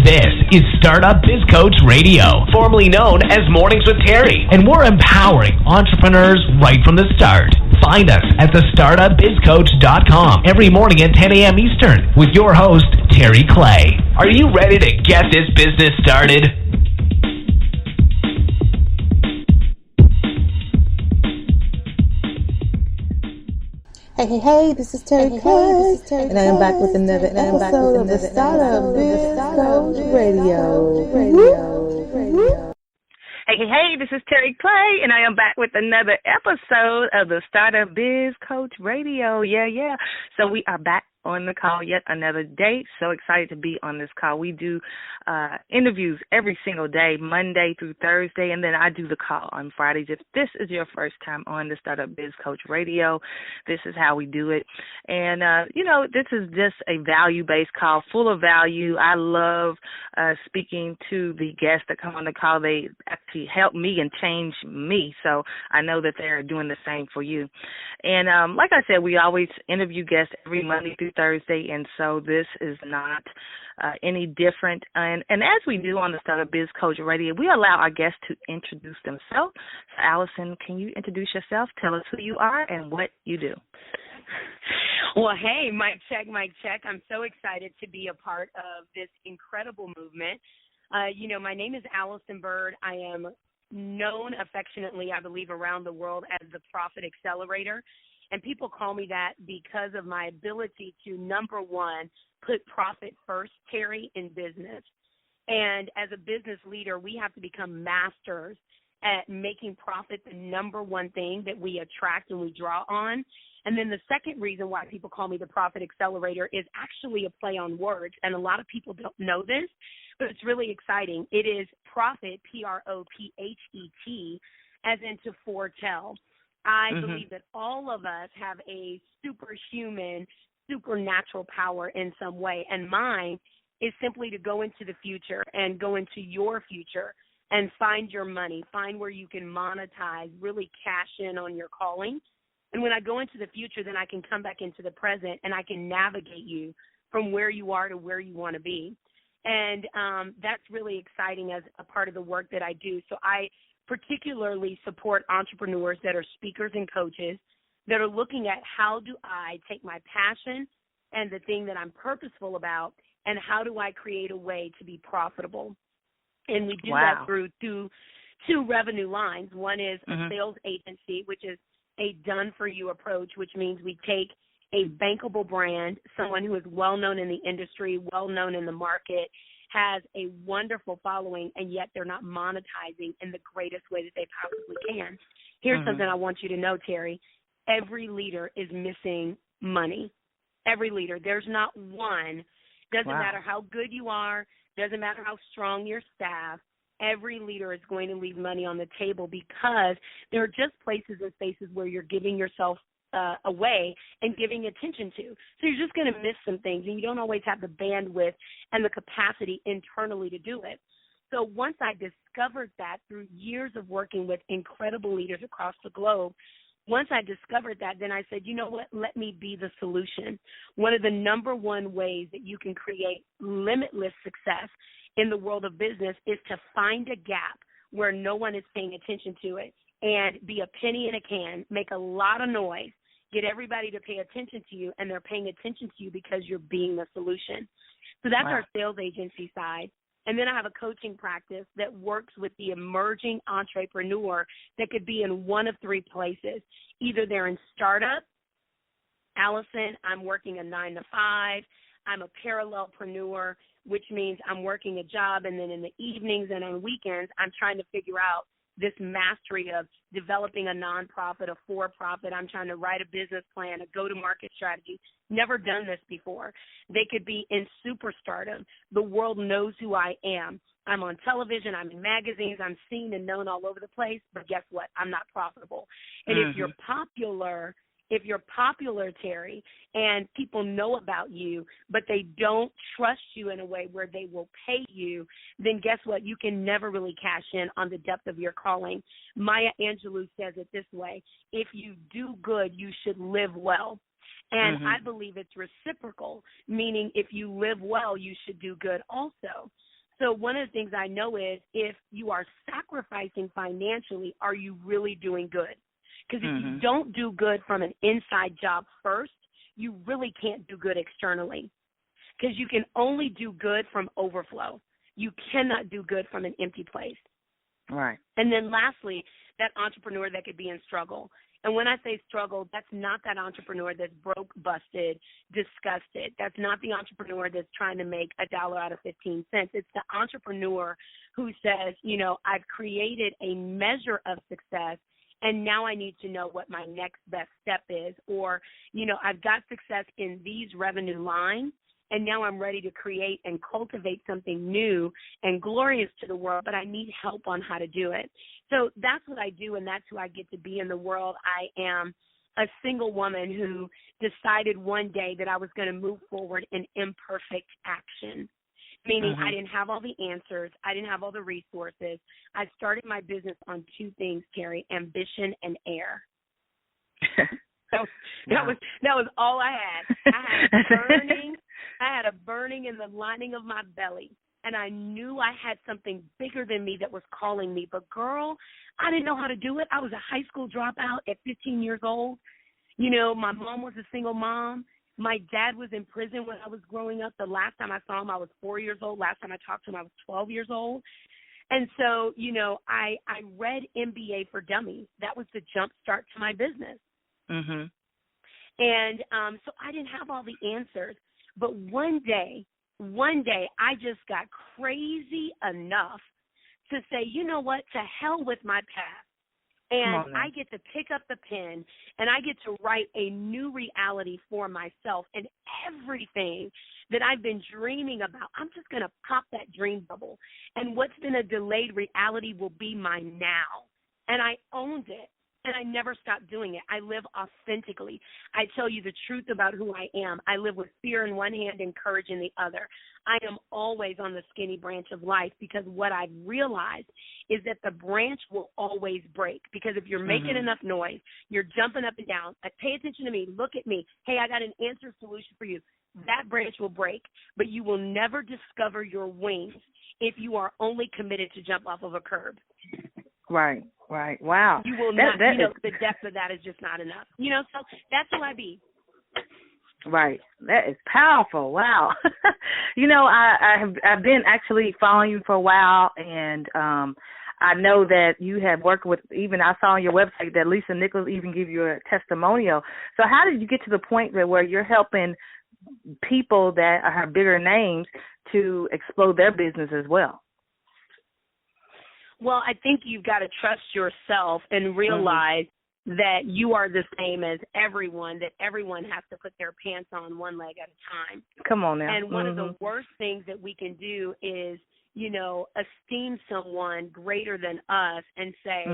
This is Startup Biz Coach Radio, formerly known as Mornings with Terry, and we're empowering entrepreneurs right from the start. Find us at thestartupbizcoach.com every morning at 10 a.m. Eastern with your host, Terry Clay. Are you ready to get this business started? Hey, this is Terry Clay, and I am back with another episode of the Startup Biz Coach Radio. Hey, this is Terry Clay, and I am back with another episode of the Startup Biz Coach Radio. Yeah. So we are back on the call yet another day. So excited to be on this call. We do interviews every single day, Monday through Thursday, and then I do the call on Fridays. If this is your first time on the Startup Biz Coach Radio, this is how we do it. And, this is just a value-based call, full of value. I love speaking to the guests that come on the call. They actually help me and change me, so I know that they're doing the same for you. And like I said, we always interview guests every Monday through Thursday, and so this is not any different. And as we do on the Startup Biz Coach Radio, we allow our guests to introduce themselves. So, Allyson, can you introduce yourself? Tell us who you are and what you do. Well, hey, mic check. I'm so excited to be a part of this incredible movement. My name is Allyson Byrd. I am known affectionately, I believe, around the world as the Profit Accelerator. And people call me that because of my ability to, number one, put profit first, Terry, in business. And as a business leader, we have to become masters at making profit the number one thing that we attract and we draw on. And then the second reason why people call me the Profit Accelerator is actually a play on words. And a lot of people don't know this, but it's really exciting. It is profit, P-R-O-P-H-E-T, as in to foretell. I believe that all of us have a superhuman, supernatural power in some way, and mine is simply to go into the future and go into your future and find your money, find where you can monetize, really cash in on your calling. And when I go into the future, then I can come back into the present and I can navigate you from where you are to where you want to be. And that's really exciting as a part of the work that I do. So I particularly support entrepreneurs that are speakers and coaches that are looking at how do I take my passion and the thing that I'm purposeful about, and how do I create a way to be profitable. And we do that through two revenue lines. One is a sales agency, which is a done-for-you approach, which means we take a bankable brand, someone who is well-known in the industry, well-known in the market, has a wonderful following, and yet they're not monetizing in the greatest way that they possibly can. Here's something I want you to know, Terry. Every leader is missing money. Every leader. There's not one. Doesn't matter how good you are. Doesn't matter how strong your staff. Every leader is going to leave money on the table because there are just places and spaces where you're giving yourself away and giving attention to. So you're just going to miss some things, and you don't always have the bandwidth and the capacity internally to do it. So once I discovered that through years of working with incredible leaders across the globe, once I discovered that, then I said, you know what, let me be the solution. One of the number one ways that you can create limitless success in the world of business is to find a gap where no one is paying attention to it and be a penny in a can, make a lot of noise, get everybody to pay attention to you, and they're paying attention to you because you're being the solution. So that's our sales agency side. And then I have a coaching practice that works with the emerging entrepreneur that could be in one of three places. Either they're in startup, Allyson, I'm working a 9-to-5. I'm a parallelpreneur, which means I'm working a job, and then in the evenings and on weekends, I'm trying to figure out this mastery of developing a nonprofit, a for-profit. I'm trying to write a business plan, a go-to-market strategy. Never done this before. They could be in superstardom. The world knows who I am. I'm on television. I'm in magazines. I'm seen and known all over the place. But guess what? I'm not profitable. And if you're popular, Terry, and people know about you, but they don't trust you in a way where they will pay you, then guess what? You can never really cash in on the depth of your calling. Maya Angelou says it this way: if you do good, you should live well. And I believe it's reciprocal, meaning if you live well, you should do good also. So one of the things I know is if you are sacrificing financially, are you really doing good? Because if you don't do good from an inside job first, you really can't do good externally. Because you can only do good from overflow. You cannot do good from an empty place. Right. And then lastly, that entrepreneur that could be in struggle. And when I say struggle, that's not that entrepreneur that's broke, busted, disgusted. That's not the entrepreneur that's trying to make $1 out of 15 cents. It's the entrepreneur who says, you know, I've created a measure of success, and now I need to know what my next best step is. Or, you know, I've got success in these revenue lines, and now I'm ready to create and cultivate something new and glorious to the world, but I need help on how to do it. So that's what I do, and that's who I get to be in the world. I am a single woman who decided one day that I was going to move forward in imperfect action, meaning I didn't have all the answers. I didn't have all the resources. I started my business on two things, Terry, ambition and air. That was all I had. I had a burning in the lining of my belly, and I knew I had something bigger than me that was calling me. But, girl, I didn't know how to do it. I was a high school dropout at 15 years old. You know, my mom was a single mom. My dad was in prison when I was growing up. The last time I saw him, I was 4 years old. Last time I talked to him, I was 12 years old. And so, you know, I read MBA for Dummies. That was the jump start to my business. And so I didn't have all the answers. But one day, I just got crazy enough to say, you know what, to hell with my past. And I get to pick up the pen, and I get to write a new reality for myself. And everything that I've been dreaming about, I'm just going to pop that dream bubble. And what's been a delayed reality will be mine now. And I owned it. And I never stopped doing it. I live authentically. I tell you the truth about who I am. I live with fear in one hand and courage in the other. I am always on the skinny branch of life because what I've realized is that the branch will always break. Because if you're making enough noise, you're jumping up and down. Pay attention to me. Look at me. Hey, I got an answer solution for you. That branch will break, but you will never discover your wings if you are only committed to jump off of a curb. Right. Wow. You will not, the depth of that is just not enough. You know, so that's who I be. Right. That is powerful. Wow. You know, I've been actually following you for a while, and I know that you have worked with, even I saw on your website that Lisa Nichols even gave you a testimonial. So how did you get to the point where you're helping people that have bigger names to explode their business as well? Well, I think you've got to trust yourself and realize that you are the same as everyone, that everyone has to put their pants on one leg at a time. Come on now. And one of the worst things that we can do is, you know, esteem someone greater than us and say,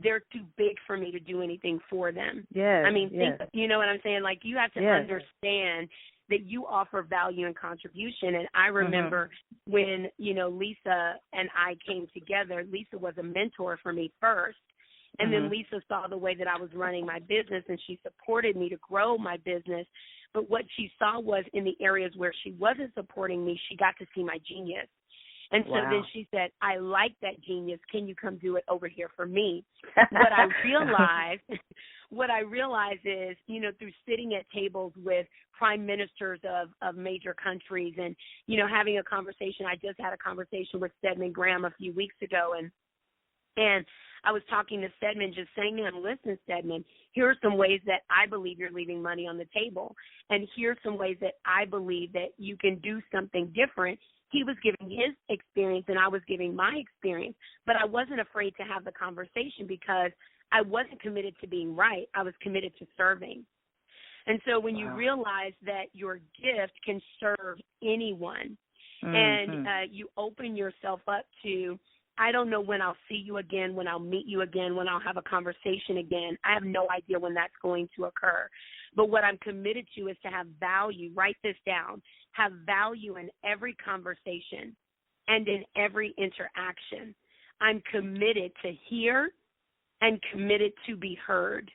they're too big for me to do anything for them. Yes. I mean, you know what I'm saying? Like, you have to understand that you offer value and contribution. And I remember when, you know, Lisa and I came together, Lisa was a mentor for me first. And then Lisa saw the way that I was running my business, and she supported me to grow my business. But what she saw was in the areas where she wasn't supporting me, she got to see my genius. And so then she said, I like that genius. Can you come do it over here for me? What I realized is, you know, through sitting at tables with prime ministers of major countries and, you know, having a conversation. I just had a conversation with Stedman Graham a few weeks ago, and I was talking to Stedman, just saying to him, listen, Stedman, here are some ways that I believe you're leaving money on the table. And here's some ways that I believe that you can do something different. He was giving his experience and I was giving my experience, but I wasn't afraid to have the conversation because I wasn't committed to being right. I was committed to serving. And so when you realize that your gift can serve anyone and you open yourself up to, I don't know when I'll see you again, when I'll meet you again, when I'll have a conversation again. I have no idea when that's going to occur. But what I'm committed to is to have value. Write this down. Have value in every conversation and in every interaction. I'm committed to hear and committed to be heard.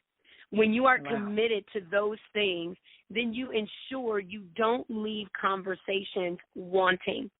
When you are committed to those things, then you ensure you don't leave conversations wanting.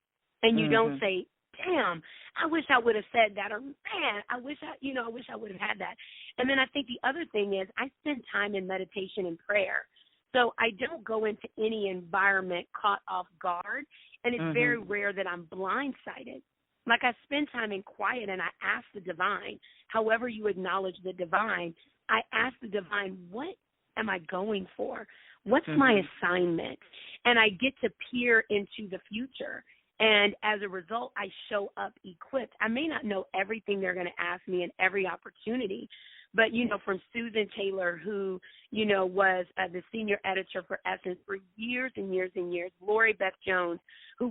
And you don't say, damn, I wish I would have said that, or man, I wish I would have had that. And then I think the other thing is I spend time in meditation and prayer. So I don't go into any environment caught off guard, and it's very rare that I'm blindsided. Like I spend time in quiet and I ask the divine, however you acknowledge the divine, I ask the divine, what am I going for? What's my assignment? And I get to peer into the future. And as a result, I show up equipped. I may not know everything they're going to ask me in every opportunity, but, from Susan Taylor, who, was the senior editor for Essence for years and years and years, Lori Beth Jones, who